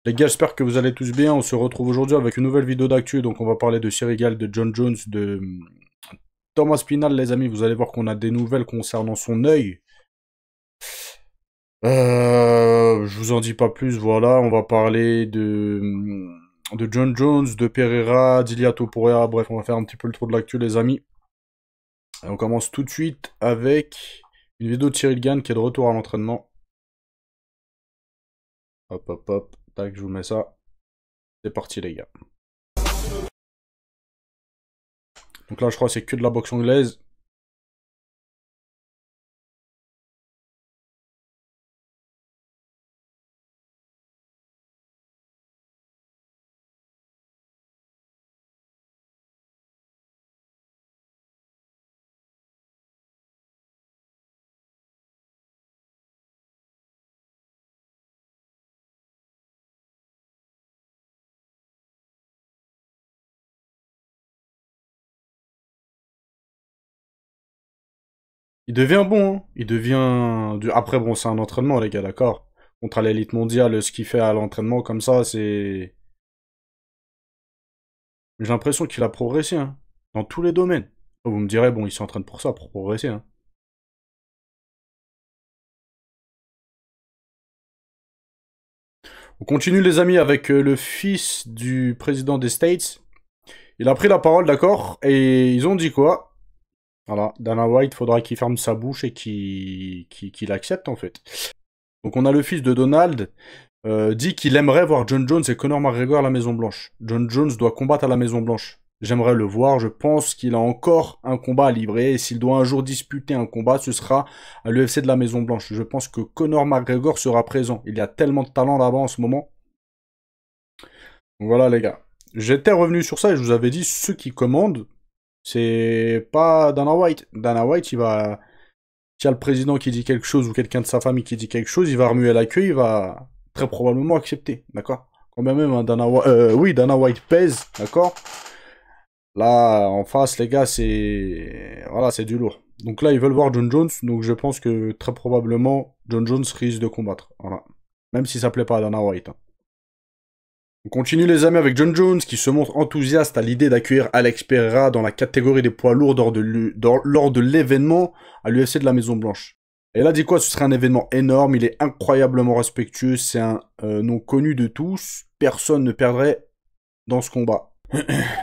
Les gars, j'espère que vous allez tous bien. On se retrouve aujourd'hui avec une nouvelle vidéo d'actu. Donc, on va parler de Cyril Gall, de John Jones, de Thomas Pinal, les amis. Vous allez voir qu'on a des nouvelles concernant son œil. Je vous en dis pas plus. Voilà, on va parler de John Jones, de Pereira, d'Ilia Topuria. Bref, on va faire un petit peu le tour de l'actu, les amis. Et on commence tout de suite avec une vidéo de Cyril Gall qui est de retour à l'entraînement. Hop, hop, hop. Tac, je vous mets ça. C'est parti, les gars. Donc là, je crois que c'est que de la boxe anglaise. Il devient bon, hein. Il devient... Après, bon, c'est un entraînement, les gars, d'accord? Contre l'élite mondiale, ce qu'il fait à l'entraînement, comme ça, c'est... J'ai l'impression qu'il a progressé, hein. Dans tous les domaines. Vous me direz, bon, il s'entraîne pour ça, pour progresser, hein. On continue, les amis, avec le fils du président des States. Il a pris la parole, d'accord? Et ils ont dit quoi? Voilà, Dana White, faudra qu'il ferme sa bouche et qu'il accepte, en fait. Donc on a le fils de Donald, dit qu'il aimerait voir John Jones et Conor McGregor à la Maison Blanche. John Jones doit combattre à la Maison Blanche. J'aimerais le voir, je pense qu'il a encore un combat à livrer, et s'il doit un jour disputer un combat, ce sera à l'UFC de la Maison Blanche. Je pense que Conor McGregor sera présent. Il y a tellement de talent là-bas en ce moment. Donc voilà les gars. J'étais revenu sur ça et je vous avais dit, ceux qui commandent, c'est pas Dana White. Dana White, il va... S'il y a le président qui dit quelque chose ou quelqu'un de sa famille qui dit quelque chose, il va remuer la queue, il va très probablement accepter, d'accord? Quand bien même, hein, oui, Dana White pèse, d'accord? Là, en face, les gars, c'est... Voilà, c'est du lourd. Donc là, ils veulent voir John Jones, donc je pense que très probablement, John Jones risque de combattre, voilà. Même si ça plaît pas à Dana White, hein. On continue les amis avec John Jones qui se montre enthousiaste à l'idée d'accueillir Alex Pereira dans la catégorie des poids lourds lors de l'événement à l'UFC de la Maison Blanche. Et là dit quoi, ce serait un événement énorme, il est incroyablement respectueux, c'est un nom connu de tous, personne ne perdrait dans ce combat.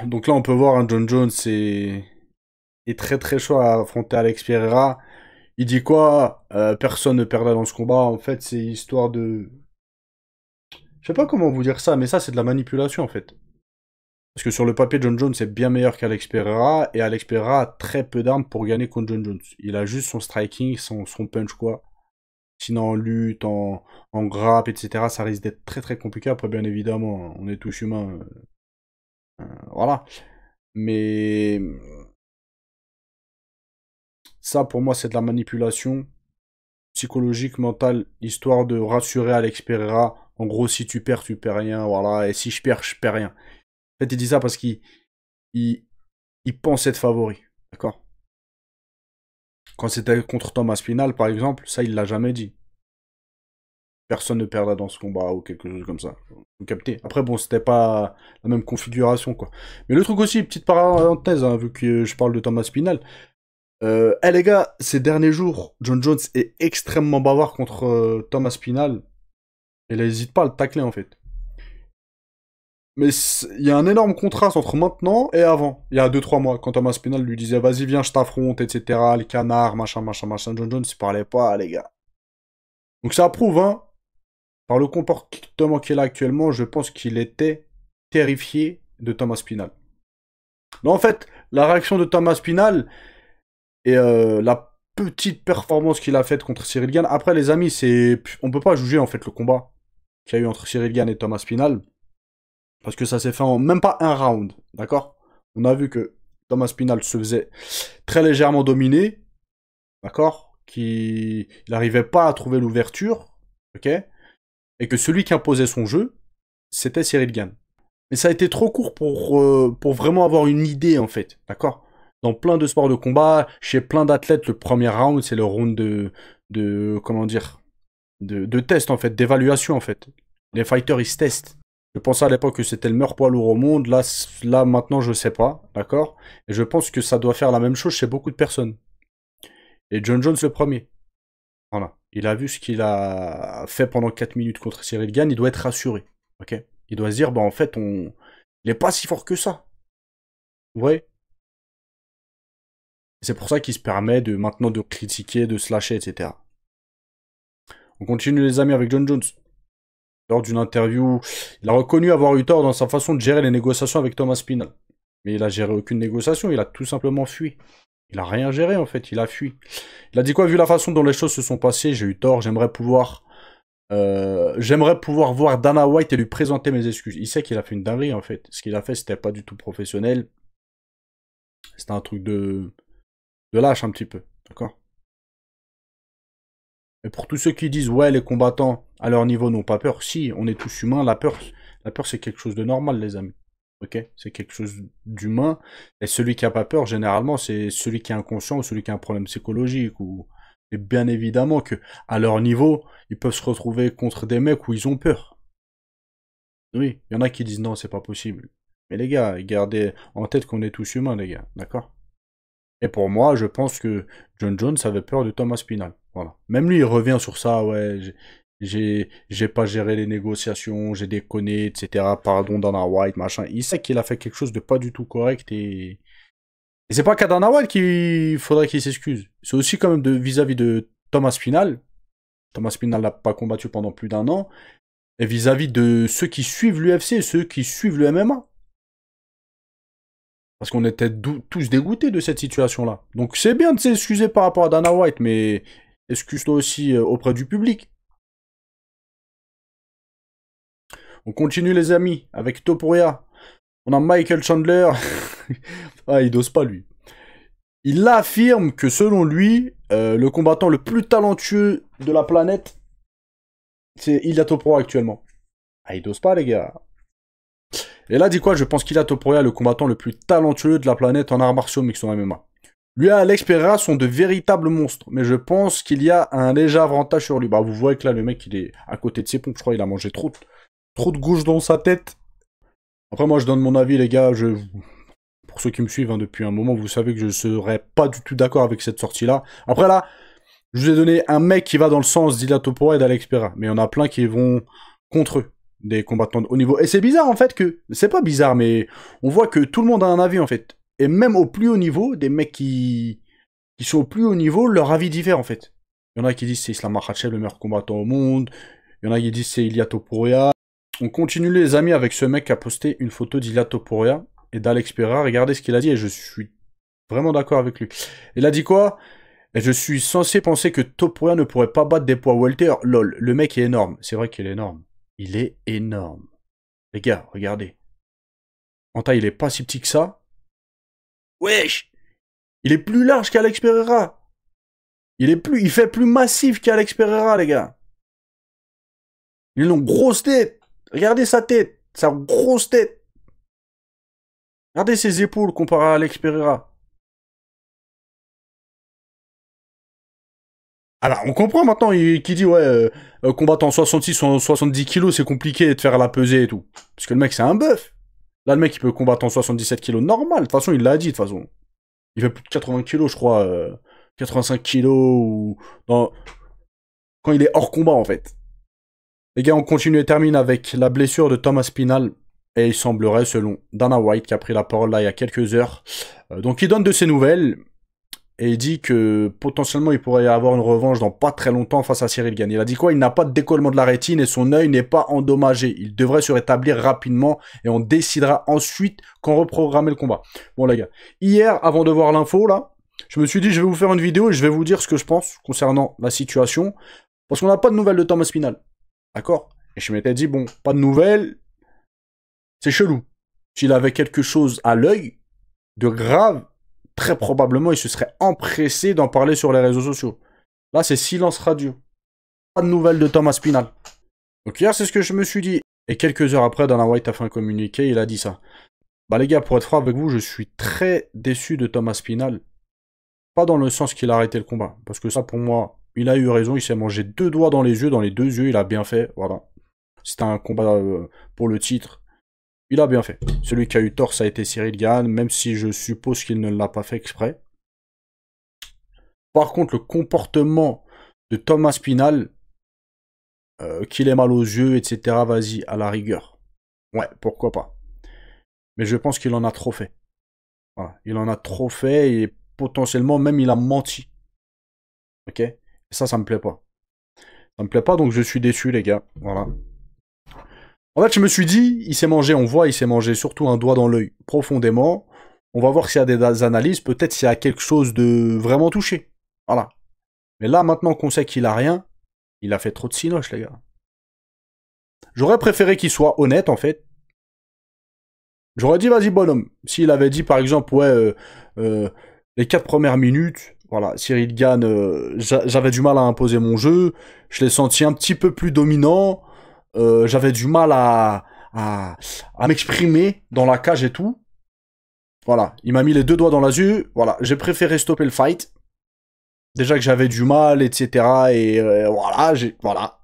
Donc là on peut voir, hein, John Jones est très très chaud à affronter Alex Pereira. Il dit quoi, personne ne perdrait dans ce combat, en fait c'est histoire de... Je sais pas comment vous dire ça, mais ça c'est de la manipulation en fait. Parce que sur le papier, John Jones est bien meilleur qu'Alex Pereira, et Alex Pereira a très peu d'armes pour gagner contre John Jones. Il a juste son striking, son punch, quoi. Sinon, en lutte, en grappe, etc., ça risque d'être très très compliqué. Après, bien évidemment, on est tous humains. Voilà. Mais ça, pour moi, c'est de la manipulation psychologique, mentale, histoire de rassurer Alex Pereira. En gros, si tu perds rien, voilà. Et si je perds rien. En fait, il dit ça parce il, il pense être favori. D'accord? Quand c'était contre Thomas Pinal, par exemple, ça, il l'a jamais dit. Personne ne perdra dans ce combat ou quelque chose comme ça. Vous captez? Après, bon, c'était pas la même configuration, quoi. Mais le truc aussi, petite parenthèse, hein, vu que je parle de Thomas Pinal. Les gars, ces derniers jours, John Jones est extrêmement bavard contre Thomas Pinal. Et il n'hésite pas à le tacler, en fait. Mais il y a un énorme contraste entre maintenant et avant. Il y a 2-3 mois, quand Thomas Pinal lui disait vas-y, viens, je t'affronte, etc. Le canard, machin, machin, machin. John Jones, il parlait pas, les gars. Donc ça prouve, hein, par le comportement qu'il a actuellement, je pense qu'il était terrifié de Thomas Pinal. Mais en fait, la réaction de Thomas Pinal et la petite performance qu'il a faite contre Cyril Gane. Après, les amis, on peut pas juger en fait le combat qu'il y a eu entre Cyril Gane et Thomas Pinal. Parce que ça s'est fait en même pas un round, d'accord? On a vu que Thomas Pinal se faisait très légèrement dominer, d'accord? Il n'arrivait pas à trouver l'ouverture, ok? Et que celui qui imposait son jeu, c'était Cyril Gane. Mais ça a été trop court pour vraiment avoir une idée, en fait, d'accord? Dans plein de sports de combat, chez plein d'athlètes, le premier round, c'est le round comment dire, de test, en fait, d'évaluation, en fait. Les fighters, ils se testent. Je pensais à l'époque que c'était le meilleur poids lourd au monde. Là maintenant, je sais pas. D'accord? Et je pense que ça doit faire la même chose chez beaucoup de personnes. Et John Jones, le premier. Voilà. Il a vu ce qu'il a fait pendant 4 minutes contre Cyril Gane. Il doit être rassuré. Ok? Il doit se dire, bah en fait, il est pas si fort que ça. Vous voyez? C'est pour ça qu'il se permet de maintenant de critiquer, de se lâcher, etc. On continue les amis avec John Jones. Lors d'une interview, il a reconnu avoir eu tort dans sa façon de gérer les négociations avec Thomas Spinal. Mais il a géré aucune négociation, il a tout simplement fui. Il a rien géré en fait, il a fui. Il a dit quoi? Vu la façon dont les choses se sont passées, j'ai eu tort, j'aimerais pouvoir voir Dana White et lui présenter mes excuses. Il sait qu'il a fait une dinguerie en fait. Ce qu'il a fait, c'était pas du tout professionnel. C'était un truc de lâche un petit peu, d'accord? Et pour tous ceux qui disent, ouais, les combattants, à leur niveau, n'ont pas peur. Si, on est tous humains, la peur, c'est quelque chose de normal, les amis. Ok? C'est quelque chose d'humain. Et celui qui a pas peur, généralement, c'est celui qui est inconscient ou celui qui a un problème psychologique. Et bien évidemment que, à leur niveau, ils peuvent se retrouver contre des mecs où ils ont peur. Oui, il y en a qui disent non, c'est pas possible. Mais les gars, gardez en tête qu'on est tous humains, les gars. D'accord? Et pour moi, je pense que John Jones avait peur de Thomas Spinal. Voilà. Même lui, il revient sur ça, ouais, j'ai pas géré les négociations, j'ai déconné, etc. Pardon, Dana White, machin. Il sait qu'il a fait quelque chose de pas du tout correct et c'est pas qu'à Dana White qu'il faudrait qu'il s'excuse. C'est aussi quand même vis-à-vis de Thomas Spinal. Thomas Spinal n'a pas combattu pendant plus d'un an. Et vis-à-vis de ceux qui suivent l'UFC et ceux qui suivent le MMA. Parce qu'on était tous dégoûtés de cette situation-là. Donc c'est bien de s'excuser par rapport à Dana White, mais excuse-toi aussi auprès du public. On continue les amis, avec Topuria. On a Michael Chandler. Ah, il dose pas lui. Il affirme que selon lui, le combattant le plus talentueux de la planète, c'est Ilia Topuria actuellement. Ah, il dose pas les gars. Et là, dit quoi? Je pense qu'Ilia Topuria est le combattant le plus talentueux de la planète en arts martiaux mixtes en MMA. Lui et Alex Pereira sont de véritables monstres, mais je pense qu'il y a un léger avantage sur lui. Bah, vous voyez que là, le mec, il est à côté de ses pompes, je crois, il a mangé trop de gauche dans sa tête. Après, moi, je donne mon avis, les gars, pour ceux qui me suivent hein, depuis un moment, vous savez que je serais pas du tout d'accord avec cette sortie-là. Après, là, je vous ai donné un mec qui va dans le sens d'Ilia Topuria et d'Alex Pereira, mais il y en a plein qui vont contre eux, des combattants de haut niveau. Et c'est bizarre, en fait, que... C'est pas bizarre, mais on voit que tout le monde a un avis, en fait. Et même au plus haut niveau, des mecs qui sont au plus haut niveau, leur avis diffère en fait. Il y en a qui disent c'est Islam Makhachev le meilleur combattant au monde. Il y en a qui disent c'est Ilia Topuria. On continue les amis avec ce mec qui a posté une photo d'Ilia Topuria et d'Alex Pereira. Regardez ce qu'il a dit et je suis vraiment d'accord avec lui. Il a dit quoi? Et je suis censé penser que Topuria ne pourrait pas battre des poids welter. Lol, le mec est énorme. C'est vrai qu'il est énorme. Il est énorme. Les gars, regardez. En taille, il est pas si petit que ça. Wesh! Il est plus large qu'Alex Pereira. Il fait plus massif qu'Alex Pereira, les gars. Il a une grosse tête. Regardez sa tête. Sa grosse tête. Regardez ses épaules comparé à Alex Pereira. Ah bah, on comprend maintenant qui dit, ouais, combattant 66 ou 70 kilos, c'est compliqué de faire la pesée et tout. Parce que le mec, c'est un bœuf. Là, le mec, il peut combattre en 77 kilos normal. De toute façon, il l'a dit, de toute façon. Il fait plus de 80 kilos, je crois. 85 kilos ou... Non. Quand il est hors combat, en fait. Les gars, on continue et termine avec la blessure de Thomas Spinal. Et il semblerait, selon Dana White, qui a pris la parole là il y a quelques heures, donc il donne de ses nouvelles. Et il dit que potentiellement il pourrait y avoir une revanche dans pas très longtemps face à Cyril Gane. Il a dit quoi? Il n'a pas de décollement de la rétine et son œil n'est pas endommagé. Il devrait se rétablir rapidement et on décidera ensuite quand reprogrammer le combat. Bon les gars, hier, avant de voir l'info là, je me suis dit je vais vous faire une vidéo et je vais vous dire ce que je pense concernant la situation. Parce qu'on n'a pas de nouvelles de Thomas Spinal. D'accord? Et je m'étais dit, bon, pas de nouvelles, c'est chelou. S'il avait quelque chose à l'œil de grave, très probablement il se serait empressé d'en parler sur les réseaux sociaux. Là, c'est silence radio. Pas de nouvelles de Thomas Spinal. Donc hier, c'est ce que je me suis dit. Et quelques heures après, Dana White a fait un communiqué, il a dit ça. Bah les gars, pour être franc avec vous, je suis très déçu de Thomas Spinal. Pas dans le sens qu'il a arrêté le combat. Parce que ça, pour moi, il a eu raison, il s'est mangé 2 doigts dans les deux yeux, il a bien fait, voilà. C'était un combat pour le titre. Il a bien fait. Celui qui a eu tort, ça a été Cyril Gane, même si je suppose qu'il ne l'a pas fait exprès. Par contre, le comportement de Thomas Spinal, qu'il ait mal aux yeux, etc., vas-y, à la rigueur. Ouais, pourquoi pas. Mais je pense qu'il en a trop fait. Voilà. Il en a trop fait et potentiellement même il a menti. Ok? Et ça me plaît pas. Ça me plaît pas, donc je suis déçu, les gars. Voilà. En fait, je me suis dit, il s'est mangé, on voit, il s'est mangé surtout un doigt dans l'œil profondément. On va voir s'il y a des analyses, peut-être s'il y a quelque chose de vraiment touché. Voilà. Mais là, maintenant qu'on sait qu'il a rien, il a fait trop de cinoche, les gars. J'aurais préféré qu'il soit honnête, en fait. J'aurais dit, vas-y, bonhomme. S'il avait dit, par exemple, ouais, les 4 premières minutes, voilà, Cyril Gane, j'avais du mal à imposer mon jeu, je l'ai senti un petit peu plus dominant, j'avais du mal à m'exprimer dans la cage et tout. Voilà, il m'a mis les 2 doigts dans les yeux, voilà, j'ai préféré stopper le fight. Déjà que j'avais du mal, etc. Et voilà, voilà.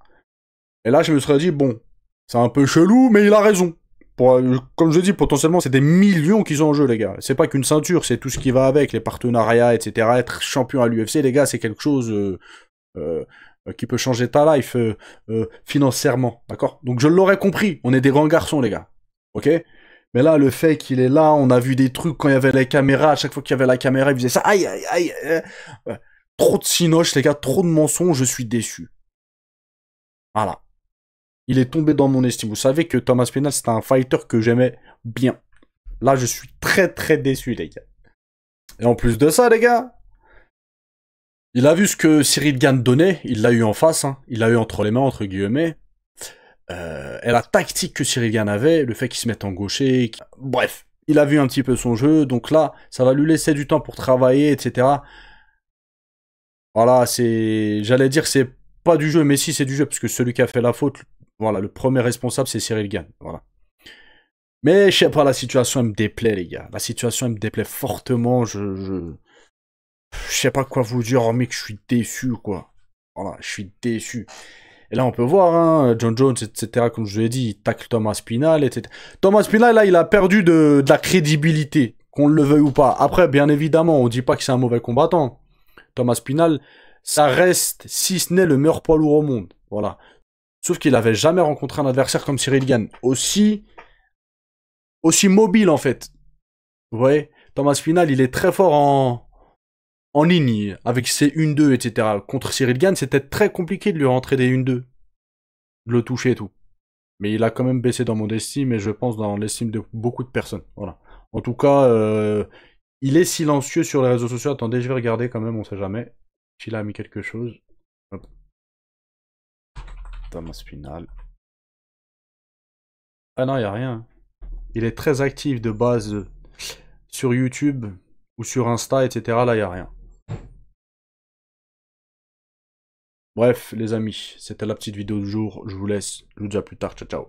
Et là, je me serais dit, bon, c'est un peu chelou, mais il a raison. Comme je dis, potentiellement, c'est des millions qui sont en jeu, les gars. C'est pas qu'une ceinture, c'est tout ce qui va avec, les partenariats, etc. Être champion à l'UFC, les gars, c'est quelque chose qui peut changer ta life financièrement, d'accord? Donc je l'aurais compris, on est des grands garçons, les gars. Ok? Mais là, le fait qu'il est là, on a vu des trucs quand il y avait les caméras, à chaque fois qu'il y avait la caméra, il faisait ça, aïe, aïe, aïe. Ouais. Trop de cinoches, les gars, trop de mensonges, je suis déçu. Voilà. Il est tombé dans mon estime. Vous savez que Thomas Spinal, c'était un fighter que j'aimais bien. Là, je suis très très déçu, les gars. Et en plus de ça, les gars, il a vu ce que Cyril Gane donnait, il l'a eu en face, hein. Il l'a eu entre les mains, entre guillemets. Et la tactique que Cyril Gane avait, le fait qu'il se mette en gaucher, bref, il a vu un petit peu son jeu, donc là, ça va lui laisser du temps pour travailler, etc. Voilà, j'allais dire, c'est pas du jeu, mais si, c'est du jeu, parce que celui qui a fait la faute, voilà, le premier responsable, c'est Cyril Gane, voilà. Mais je sais pas, la situation, elle me déplaît, les gars. La situation, elle me déplaît fortement, je sais pas quoi vous dire, hormis que je suis déçu, quoi. Voilà, je suis déçu. Et là, on peut voir, hein, John Jones, etc., comme je l'ai dit, il tacle Thomas Spinal, etc. Thomas Spinal, là, il a perdu de la crédibilité, qu'on le veuille ou pas. Après, bien évidemment, on dit pas que c'est un mauvais combattant. Thomas Spinal, ça reste, si ce n'est le meilleur poids lourd au monde. Voilà. Sauf qu'il avait jamais rencontré un adversaire comme Cyril Gane. Aussi mobile, en fait. Vous voyez, Thomas Spinal, il est très fort en ligne, avec ses 1-2, etc. Contre Cyril Gane, c'était très compliqué de lui rentrer des 1-2. De le toucher et tout. Mais il a quand même baissé dans mon estime, et je pense dans l'estime de beaucoup de personnes. Voilà. En tout cas, il est silencieux sur les réseaux sociaux. Attendez, je vais regarder quand même, on sait jamais. S'il a mis quelque chose. Hop. Thomas Spinal. Ah non, il n'y a rien. Il est très actif de base sur YouTube ou sur Insta, etc. Là, il n'y a rien. Bref, les amis, c'était la petite vidéo du jour. Je vous laisse. Je vous dis à plus tard. Ciao, ciao.